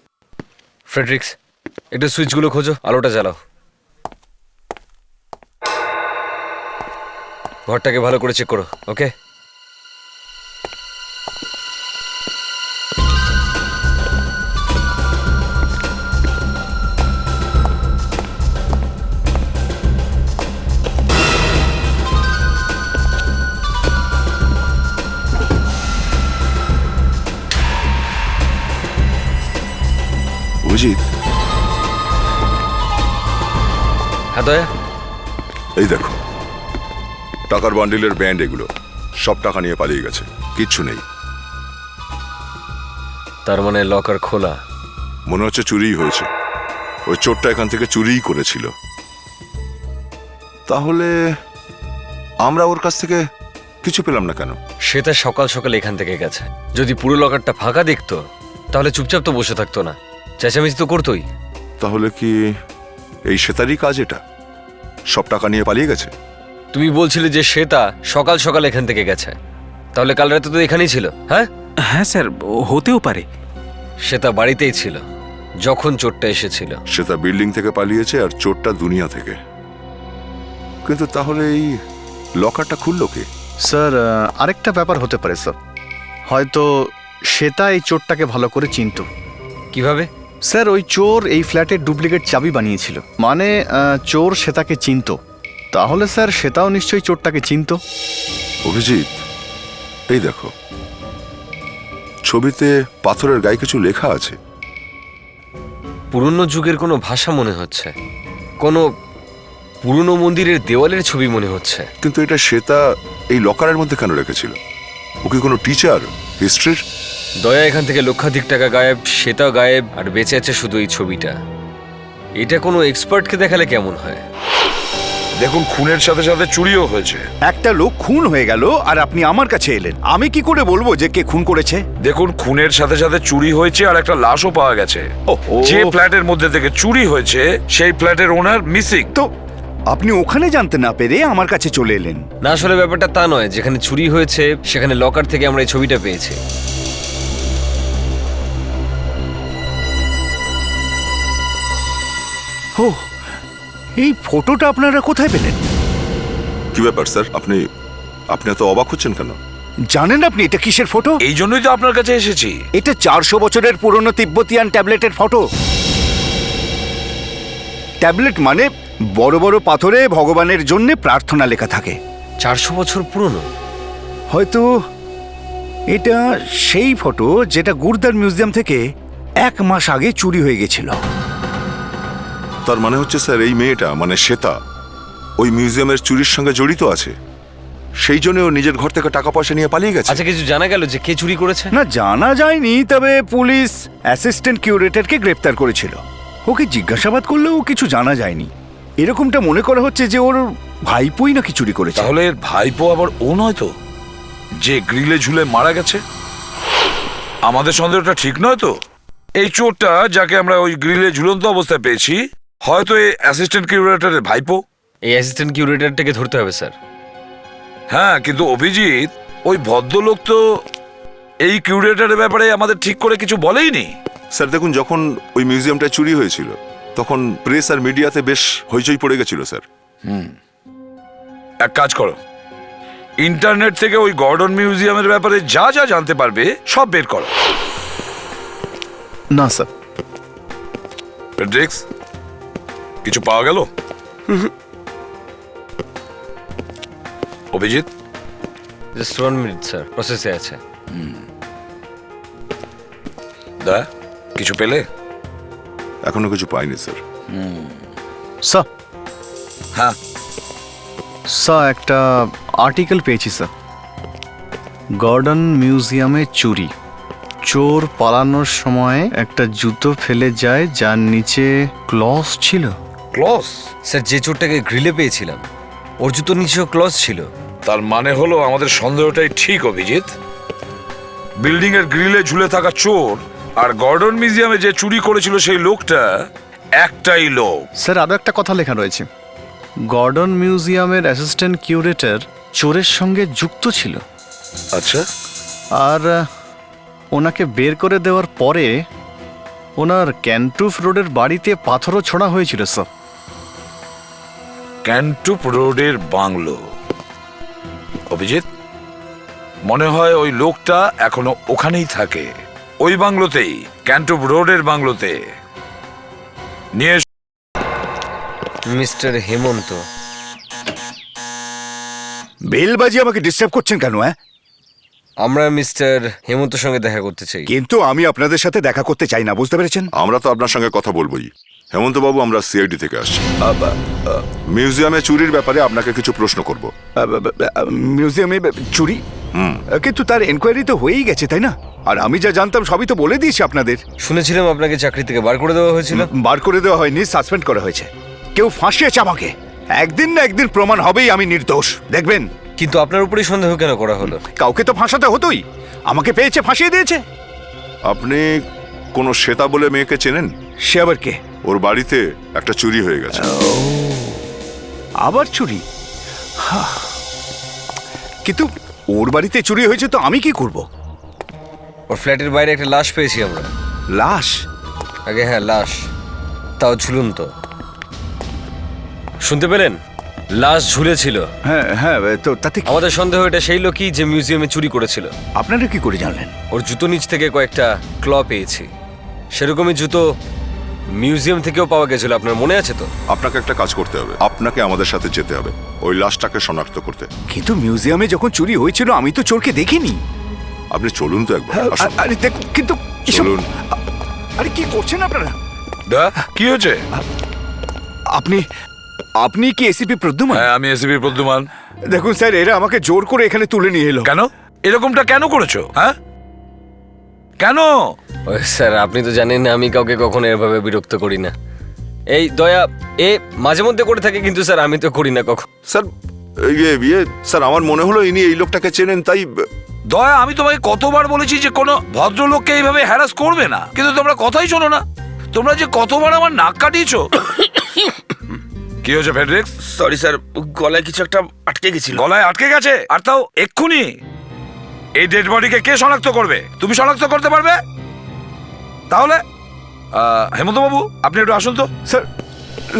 ফ্রেডরিক্স, একটু সুইচগুলো খোঁজো, আলোটা জ্বালাও। ঘরটাকে ভালো করে চেক করো, ওকে? অভিজিৎ, হ্যাঁ দয়া। এই দেখো, টাকার বান্ডিলের ব্যান্ড, এগুলো সব টাকা নিয়ে পালিয়ে গেছে, কিচ্ছু নেই। তার মানে লকার খোলা? মনে হচ্ছে চুরিই হয়েছে। ওই চোরটা এখান থেকে চুরিই করেছিল। তাহলে আমরা ওর কাছ থেকে কিছু পেলাম না কেন? সেটা সকাল সকাল এখান থেকে গেছে। যদি পুরো লকারটা ফাঁকা দেখতো তাহলে চুপচাপ তো বসে থাকতো না, চেঁচামেচি তো করতোই। তাহলে কি এই শ্বেতারই কাজ এটা? সব টাকা নিয়ে পালিয়ে গেছে? তুমি বলছিলে যে শ্বেতা সকাল সকাল এখান থেকে গেছে, তাহলে কাল রাতে তো এখানেই ছিল। হ্যাঁ হ্যাঁ স্যার, হতেও পারে। শ্বেতা বাড়িতেই ছিল যখন চোরটা এসেছিল। শ্বেতা বিল্ডিং থেকে পালিয়েছে আর চোরটা দুনিয়া থেকে। কিন্তু তাহলে এই লকারটা খুললো কে? স্যার, আরেকটা ব্যাপার হতে পারে স্যার। হয়তো শ্বেতা এই চোরটাকে ভালো করে চিনতো। কিভাবে? স্যার, ওই চোর এই ফ্ল্যাটের ডুপ্লিকেট চাবি বানিয়েছিল, মানে চোর শ্বেতাকে চিনতো। তাহলে স্যার শ্বেতাও নিশ্চয়ই চোরটাকে চিনতো। অভিজিৎ, এই দেখো, ছবিতে পাথরের গায়ে কিছু লেখা আছে। পুরনো যুগের কোনো ভাষা মনে হচ্ছে, কোনো পুরনো মন্দিরের দেওয়ালের ছবি মনে হচ্ছে। কিন্তু এটা শ্বেতা এই লকারের মধ্যে কেন রেখেছিল? ও কি কোনো টিচার হিস্ট্রির? দয়া এখান থেকে লক্ষাধিক টাকা গায়েব, শ্বেতা গায়েব, আর বেঁচে আছে শুধু এই ছবিটা। এটা কোনো এক্সপার্টকে দেখালে কেমন হয়? দেখুন, খুনের সাথে সাথে চুরিও হয়েছে। একটা লোক খুন হয়ে গেল আর আপনি আমার কাছে এলেন, আমি কি করে বলবো যে কে খুন করেছে? দেখুন, খুনের সাথে সাথে চুরি হয়েছে আর একটা লাশও পাওয়া গেছে। যে ফ্ল্যাটের মধ্যে থেকে চুরি হয়েছে সেই ফ্ল্যাটের ওনার মিসিং। তো আপনি ওখানে জানতে না পেরে আমার কাছে চলে এলেন? না, আসলে ব্যাপারটা তা নয়। যেখানে চুরি হয়েছে সেখানে লকার থেকে আমরা এই ছবিটা পেয়েছি। ও, এই ফটোটা আপনারা কোথায় পেলেন? কি ব্যাপার স্যার, আপনি এত অবাক হচ্ছেন কেন? জানেন আপনি এটা কিসের ফটো? এই জন্যই তো আপনার কাছে এসেছি। এটা 400 বছরের পুরনো তিব্বতিয়ান ট্যাবলেটের ফটো। ট্যাবলেট মানে বড় বড় পাথরে ভগবানের জন্য প্রার্থনা লেখা থাকে। 400 বছর পুরনো? হয়তো এটা সেই ফটো যেটা গুরদার মিউজিয়াম থেকে 1 মাস আগে চুরি হয়ে গেছিল। তার মানে হচ্ছে স্যার, এই মেয়েটা মানে শ্বেতা ওই মিউজিয়ামের চুরির সঙ্গে জড়িত আছে। সেই জন্য ও নিজের ঘর থেকে টাকা পয়সা নিয়ে পালিয়ে গেছে। আচ্ছা, কিছু জানা গেল যে কে চুরি করেছে? না, জানা যায়নি, তবে পুলিশ অ্যাসিস্ট্যান্ট কিউরেটরকে গ্রেপ্তার করেছিল। ওকে জিজ্ঞাসাবাদ করলেও কিছু জানা যায়নি। এরকমটা মনে করা হচ্ছে যে ওর ভাইপোই নাকি চুরি করেছে। তাহলে এর ভাইপো আবার ও নয় তো, যে গ্রিলে ঝুলে মারা গেছে? আমাদের সন্দেহটা ঠিক নয় তো? এই চোরটা যাকে আমরা ওই গ্রিলে ঝুলন্ত অবস্থায় পেয়েছি হয়তো এই অ্যাসিস্ট্যান্ট কিউরেটরের ভাইপো। এই অ্যাসিস্ট্যান্ট কিউরেটরটাকে ধরতে হবে স্যার। হ্যাঁ, কিন্তু অভিজিৎ, ওই ভদ্রলোক তো এই কিউরেটরের ব্যাপারে আমাদের ঠিক করে কিছু বলেইনি। স্যার দেখুন, যখন ওই মিউজিয়ামটা চুরি হয়েছিল তখন প্রেস আর মিডিয়াতে বেশ হইচই পড়ে গেছিল স্যার। এক কাজ করো, ইন্টারনেট থেকে ওই গর্ডন মিউজিয়ামের ব্যাপারে যা যা জানতে পারবে সব বের করো। না স্যার। ফ্রেডরিক্স, কিছু পাওয়া গেল? অভিজিৎ? জাস্ট 1 মিনিট স্যার, প্রসেসে আছে। দা, কিছু পেলে? এখনো কিছু পাইনি স্যার। স্যার হ্যাঁ স্যার একটা আর্টিকেল পেয়েছি স্যার। গর্ডন মিউজিয়ামে চুরি, চোর পালানোর সময় একটা জুতো ফেলে যায় যার নিচে ক্লস ছিল। ক্লস? স্যার যে চোরটাকে গ্রিলে পেয়েছিলাম ওর জুতো নিচেও ক্লস ছিল। তার মানে হলো আমাদের সন্দেহটাই ঠিক অভিজিৎ। বিল্ডিং এর গ্রিলে ঝুলে থাকা চোর আর গর্ডন মিউজিয়ামে যে চুরি করেছিল সেই লোকটা একটাই লোক। স্যার আরও একটা কথা লেখা রয়েছে, গর্ডন মিউজিয়ামের অ্যাসিস্ট্যান্ট কিউরেটর চোরের সঙ্গে যুক্ত ছিল। আচ্ছা, আর ওনাকে বের করে দেওয়ার পরে ওনার ক্যান্টুফ রোডের বাড়িতে পাথরও ছোড়া হয়েছিল স্যার। ক্যান্টুপ রোডের বাংলো। অভিজিৎ, মনে হয় ওই লোকটা এখনো ওখানেই থাকে, ওই বাংলোতেই, ক্যান্টুপ রোডের বাংলোতে। নিয়ে মিস্টার হেমন্ত, বেল বাজিয়ে আমাকে ডিস্টার্ব করছেন কেন? আমরা মিস্টার হেমন্তর সঙ্গে দেখা করতে চাই। কিন্তু আমি আপনাদের সাথে দেখা করতে চাই না, বুঝতে পেরেছেন? আমরা তো আপনার সঙ্গে কথা বলবোই। হেমন্তবাবু, আমরা সিআইডি থেকে আসছি। মিউজিয়ামে চুরির ব্যাপারে আপনাকে কিছু প্রশ্ন করব। মিউজিয়ামে চুরি? কিন্তু তার এনকোয়ারি তো হয়েই গেছে, তাই না? আর আমি যা জানতাম সবই তো বলে দিয়েছি আপনাদের। শুনেছিলাম আপনাকে চাকরি থেকে বার করে দেওয়া হয়েছিল। বার করে দেওয়া হয়নি, সাসপেন্ড করা হয়েছে। কেউ ফাঁসিয়েছে আমাকে। একদিন না একদিন প্রমাণ হবেই আমি নির্দোষ, দেখবেন। কিন্তু আপনার উপরেই সন্দেহ কেন করা হলো? কাউকে তো ফাঁসাতে হতোই, আমাকে পেয়েছে, ফাঁসিয়ে দিয়েছে। আপনি কোনো শ্বেতা বলে মেয়েকে চেনেন? সে আবার কে? ওর বাড়িতে একটা চুরি হয়ে গেছে। আবার চুরি? কিন্তু ওর বাড়িতে চুরি হয়েছে তো আমি কি করব? ওর ফ্ল্যাটের বাইরে একটা লাশ পেয়েছি আমরা। লাশ? আগে হ্যাঁ, লাশ, তাও ঝুলন্ত। শুনতে পেলেন? লাশ ঝুলেছিল। হ্যাঁ হ্যাঁ, তো তাতে আমাদের সন্দেহ এটা সেই লোকই যে মিউজিয়ামে চুরি করেছিল। আপনারা কি করে জানলেন? ওর জুতো নিচ থেকে কয়েকটা ক্ল পেয়েছি। সেরকমই জুতো মিউজিয়াম থেকেও পাওয়া গেছিল, আপনার মনে আছে তো? আপনাকে একটা কাজ করতে হবে, আপনাকে আমাদের সাথে যেতে হবে ওই লাশটাকে শনাক্ত করতে। কিন্তু মিউজিয়ামে যখন চুরি হয়েছিল আমি তো চোরকে দেখিনি। আপনি চলুন তো একবার। আসুন। আরে দেখুন, কিন্তু চলুন। আরে কি করছেন আপনারা? কি হয়েছে? আপনি আপনি কি এসিপি প্রদ্যুমান? হ্যাঁ, আমি এসিপি প্রদ্যুমান। দেখুন স্যার, এরা আমাকে জোর করে এখানে তুলে নিয়ে এলো। কেন? এরকমটা কেন করেছো? হ্যাঁ, কেন? স্যার আপনি তো জানেন না আমি কাউকে কখনো এভাবে বিরক্ত করি না। এই দয়া এ মাঝে মধ্যে করে থাকে, কিন্তু স্যার আমি তো করি না কখন। স্যার স্যার আমার মনে হলো ইনি এই লোকটাকে চেনেন, তাই। দয়া, আমি তোমাকে কতবার বলেছি যে কোনো ভদ্রলোককে এইভাবে হ্যারাস করবে না, কিন্তু তোমরা কথাই শোনো না। তোমরা যে কতবার আমার নাক কাটিয়েছো। কি হয়েছে ফেডরিক্স? সরি স্যার, গলায় কিছু একটা আটকে গেছিল। গলায় আটকে গেছে? আর তাও এক্ষুনি? এই ডেড বডিকে কে শনাক্ত করবে? তুমি শনাক্ত করতে পারবে? তাহলে হেমন্ত বাবু, আপনি একটু আসুন তো। স্যার,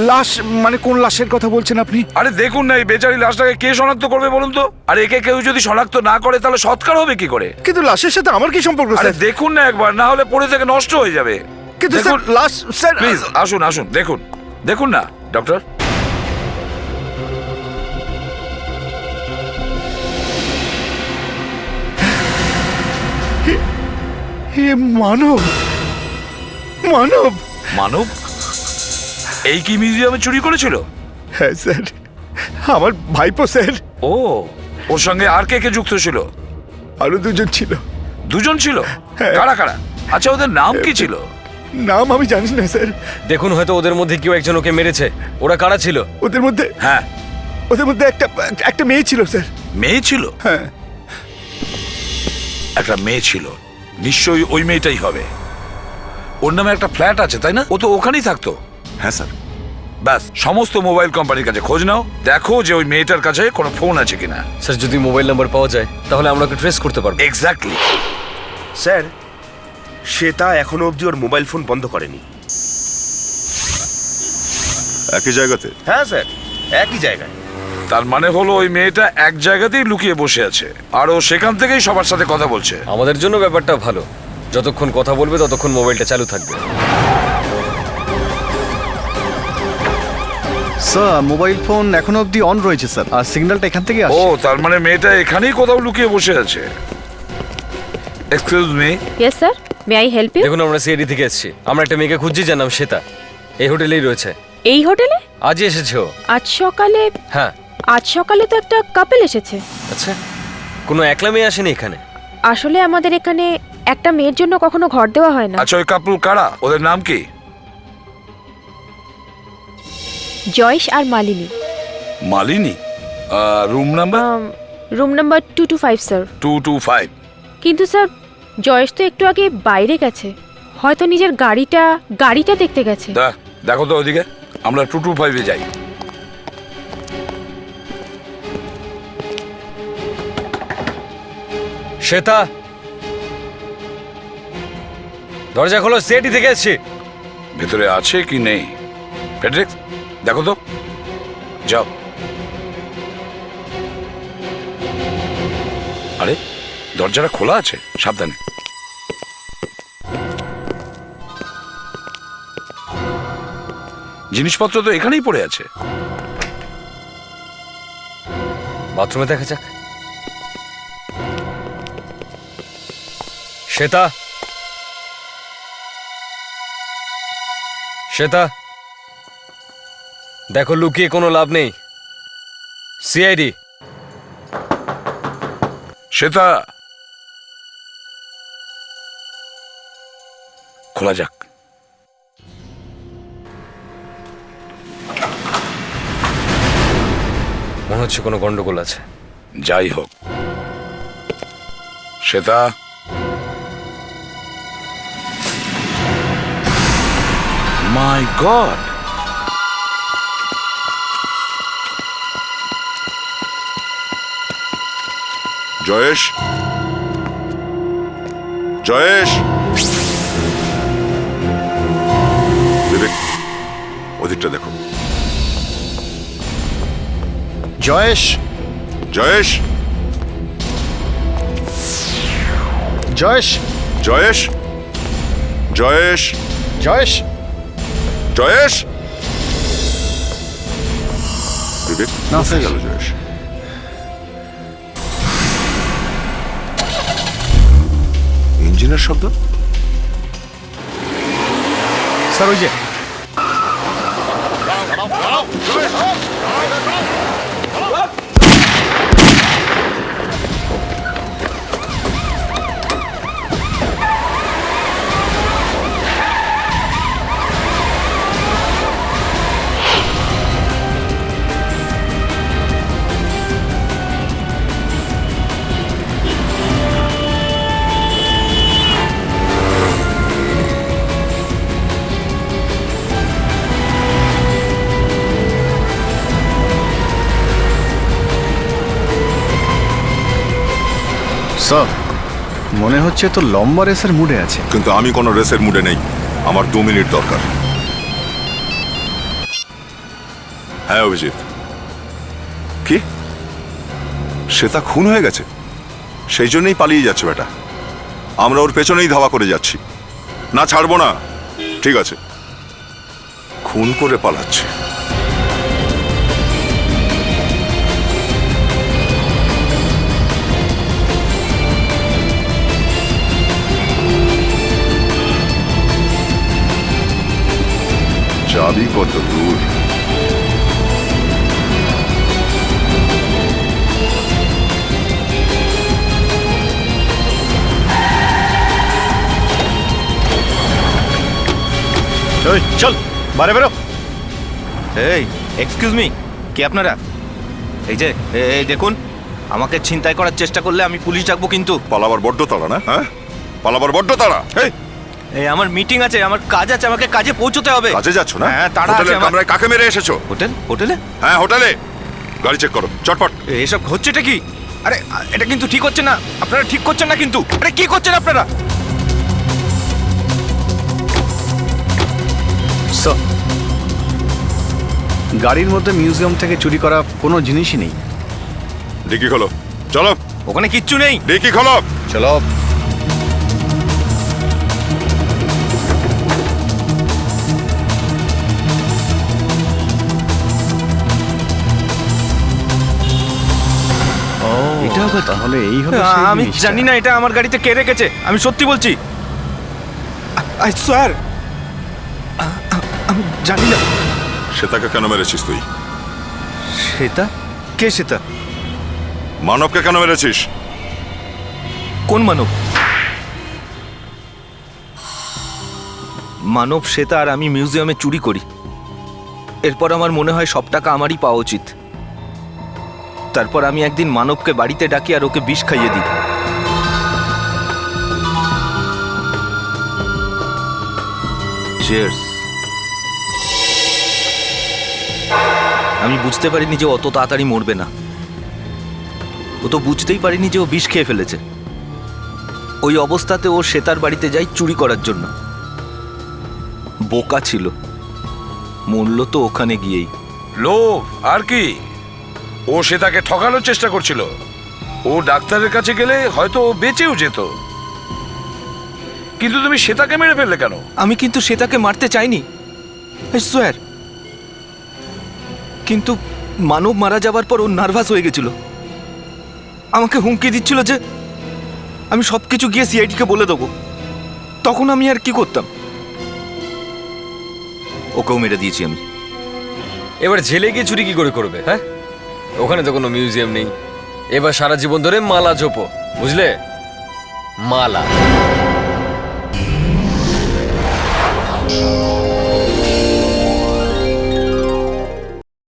লাশ মানে কোন লাশের কথা বলছেন আপনি? আরে দেখুন না, এই বেচারি লাশটাকে কে শনাক্ত করবে বলুন তো? আর একে কেউ যদি শনাক্ত না করে তাহলে সৎকার হবে কি করে? কিন্তু লাশের সাথে আমার কি সম্পর্ক আরে স্যার? দেখুন না একবার, না হলে পড়ে থেকে নষ্ট হয়ে যাবে। কিন্তু স্যার লাশ, স্যার প্লিজ আসুন আসুন, দেখুন দেখুন না ডক্টর। হে মানব, মানব, মানব এই কি মিউজিয়ামে চুরি করেছিল? হ্যাঁ স্যার, আমার ভাইপো স্যার। ও, ওর সঙ্গে আর কে কে যুক্ত ছিল? আরো দুজন ছিল। দুজন ছিল? হ্যাঁ। কারা কারা? আচ্ছা, ওদের নাম কি ছিল? নাম আমি জানি না স্যার। দেখুন, হয়তো ওদের মধ্যে কেউ একজন ওকে মেরেছে। ওরা কারা ছিল? ওদের মধ্যে, হ্যাঁ, ওদের মধ্যে একটা মেয়ে ছিল স্যার। মেয়ে ছিল? হ্যাঁ, একটা মেয়ে ছিল, নিশ্চয়ই ওই মেয়েটাই হবে। ওর নামে একটা ফ্ল্যাট আছে, তাই না? ও তো ওখানেই থাকতো। হ্যাঁ স্যার। ব্যাস, সমস্ত মোবাইল কোম্পানির কাছে খোঁজ নাও, দেখো যে ওই মেয়েটার কাছে কোনো ফোন আছে কিনা। স্যার যদি মোবাইল নাম্বার পাওয়া যায় তাহলে আমরা ওকে ট্রেস করতে পারবো। এক্স্যাক্টলি। স্যার, শ্বেতা এখনো অবধি ওর মোবাইল ফোন বন্ধ করেনি। একই জায়গাতে? হ্যাঁ স্যার, একই জায়গায়। তার মানে হলো ওই মেয়েটা এক জায়গাতেই লুকিয়ে বসে আছে, আর ও সেখান থেকেই সবার সাথে কথা বলছে। আমাদের জন্য ব্যাপারটা ভালো, যতক্ষণ কথা বলবে ততক্ষণ মোবাইলটা চালু থাকবে। স্যার মোবাইল ফোন এখনো অবধি অন রয়েছে স্যার, আর সিগন্যালটা এখান থেকে ও, আসছে। তার মানে মেয়েটা এখানেই কোথাও লুকিয়ে বসে আছে। Excuse me, yes sir. May I help you? দেখুন আমরা সিআইডি থেকে এসেছি। আমরা একটা মেয়েকে খুঁজছি যার নাম শ্বেতা। এই হোটেলেই রয়েছে। এই হোটেলে? আজই এসেছে ও। আজ সকালে? হ্যাঁ। আজ সকালে তো একটা কাপল এসেছে। আচ্ছা, কোনো একলা মেয়ে আসেনি এখানে? আসলে আমাদের এখানে একটা মেয়ের জন্য কখনো ঘর দেওয়া হয় না। আচ্ছা, ওই কাপল কারা? ওদের নাম কি? জয়েশ আর Malini. Malini? Room number? Room number 225 sir. 225। কিন্তু স্যার জয়েশ তো একটু আগে বাইরে গেছে, হয়তো নিজের গাড়িটা দেখতে গেছে। দেখো তো ওদিকে, আমরা 225-এ যাই। শ্বেতা, দরজা খোলো, সিআইডি থেকে এসেছি। ভেতরে আছে কি নেই? ফেডরিক্স, দেখো তো, যাও। আরে, দরজাটা খোলা আছে, সাবধানে। জিনিসপত্র তো এখানেই পড়ে আছে। বাথরুমে দেখা যাক। শ্বেতা, শ্বেতা, দেখো লুকিয়ে কোনো লাভ নেই। সিআইডি। শ্বেতা, খোলা যাক। মনে হচ্ছে কোনো গন্ডগোল আছে। যাই হোক, শ্বেতা, মাই গড, জয়েশ, জয়েশ, বিবেক, ওদিকটা দেখো। জয়েশ, জয়েশ, জয়েশ, জয়েশ, জয়েশ, জয়েশ, জয়েশ। বিবেক, কোথায় গেল জয়েশ? ইঞ্জিনের শব্দ? স্যার ওই যে। স্যার, মনে হচ্ছে তো লম্বা রেসের মুডে আছে। কিন্তু আমি কোনো রেসের মুডে নেই। আমার 2 মিনিট দরকার। হ্যাঁ অভিজিৎ, কি? শ্বেতা খুন হয়ে গেছে? সেই জন্যই পালিয়ে যাচ্ছে বেটা। আমরা ওর পেছনেই ধাওয়া করে যাচ্ছি। না, ছাড়বো না। ঠিক আছে, খুন করে পালাচ্ছে। যাবি কত দূর? চল বারে বেরো। এই এক্সকিউজ মি, কে আপনারা? এই যে এই দেখুন, আমাকে ছিনতাই করার চেষ্টা করলে আমি পুলিশ ডাকবো কিন্তু। পালাবার বড্ড তাড়া না? হ্যাঁ, পালাবার বড্ড তাড়া। এই আমার মিটিং আছে, আমার কাজ আছে, আমাকে কাজে পৌঁছতে হবে। কাজে যাচ্ছ না? হ্যাঁ, তাড়া আছে আমার। কামরায় কাকে মেরে এসেছো? হোটেলে? হ্যাঁ, হোটেলে। গাড়ি চেক করো, চটপট। এসব হচ্ছেটা কি? আরে এটা কিন্তু ঠিক হচ্ছে না, আপনারা ঠিক করছেন না কিন্তু। আরে কি করছেন আপনারা? গাড়ির মধ্যে মিউজিয়াম থেকে চুরি করা কোনো জিনিসই নেই। ডিকি খোলো, চলো। ওখানে কিচ্ছু নেই। ডিকি খোলো, চলো। তাহলে এই হলো সেই আমি জিনিসটা। জানি না এটা আমার গাড়িতে কে রেখেছে, আমি সত্যি বলছি। আই সোয়ার আমি জানি না। শ্বেতাকে কেন মেরেছিস তুই? শ্বেতা? কে শ্বেতা? মানবকে কেন মেরেছিস? কোন মানব? মানব, শ্বেতা আর আমি মিউজিয়ামে চুরি করি। এরপর আমার মনে হয় সব টাকা আমারই পাওয়া উচিত। তারপর আমি একদিন মানবকে বাড়িতে ডাকি আর ওকে বিষ খাইয়ে দিই। চিয়ার্স। আমি বুঝতে পারিনি যে অত তাড়াতাড়ি মরবে না। ও তো বুঝতেই পারিনি যে ও বিষ খেয়ে ফেলেছে। ওই অবস্থাতে ও শ্বেতার বাড়িতে যায় চুরি করার জন্য। বোকা ছিল, মরল তো ওখানে গিয়েই। লোভ আর কি? ও সে তাকে ঠকানোর চেষ্টা করছিল। ও ডাক্তারের কাছে গেলে হয়তো ও বেঁচেও যেত, কিন্তু তুমি শ্বেতাকে মেরে ফেললে কেন? আমি কিন্তু শ্বেতাকে মারতে চাইনি, I swear। কিন্তু মানব মারা যাবার পর ও নার্ভাস হয়ে গেছিল, আমাকে হুমকি দিচ্ছিল যে আমি সবকিছু গিয়ে সিআইডিকে বলে দেবো। তখন আমি আর কি করতাম? ওকেও মেরে দিয়েছি আমি। এবার জেলে গিয়ে চুরি কি করে করবে? হ্যাঁ, ওখানে তো কোনো মিউজিয়াম নেই। এবার সারা জীবন ধরে মালা জপো, বুঝলে? মালা।